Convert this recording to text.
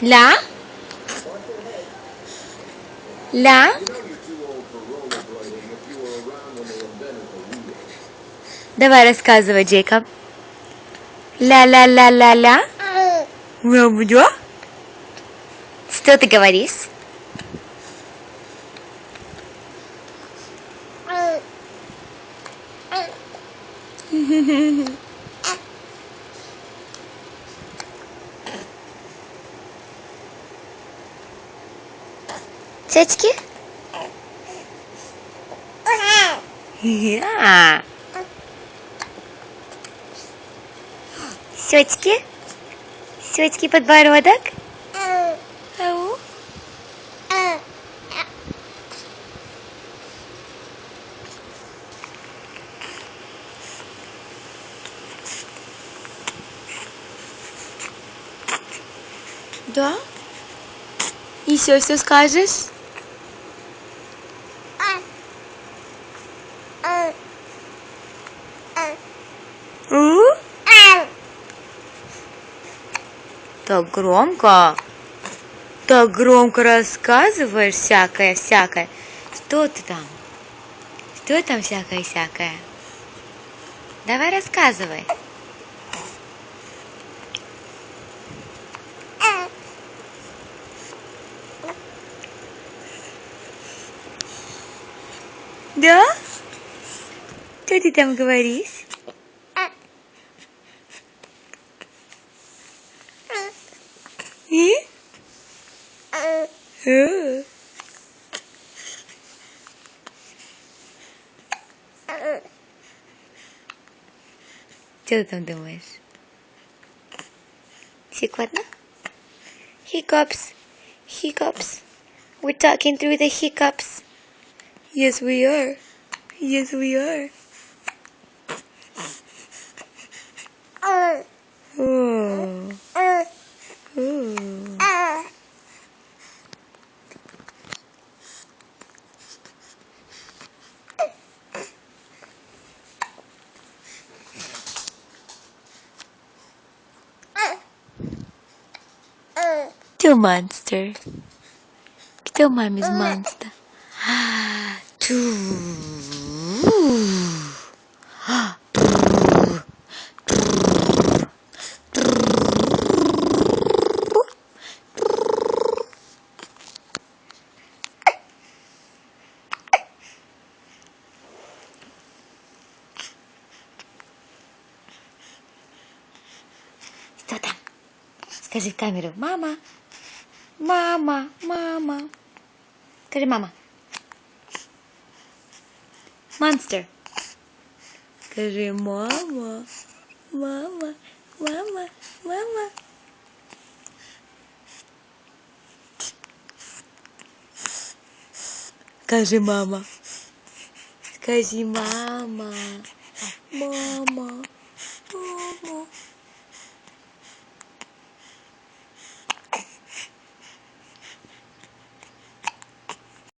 Ля? Ля? Давай рассказывай, Джейкоб. Ля-ля-ля-ля-ля. Ля-ля. Что ты говоришь? Цечки? Щечки? Щечки, подбородок? Ау. Да? Еще что скажешь? Так громко. Так громко рассказываешь всякое. Что ты там? Что там всякое? Давай рассказывай. Да? Что ты там говоришь? И? Что ты там думаешь? Щекотно? Hiccups. We're talking through the hiccups. Yes, we are. Oh. Кто монстр? Кто мамис монстр? Что там? Скажи в камеру. Мама. Скажи, мама. Монстр. Скажи, мама. Скажи, мама. Скажи, мама.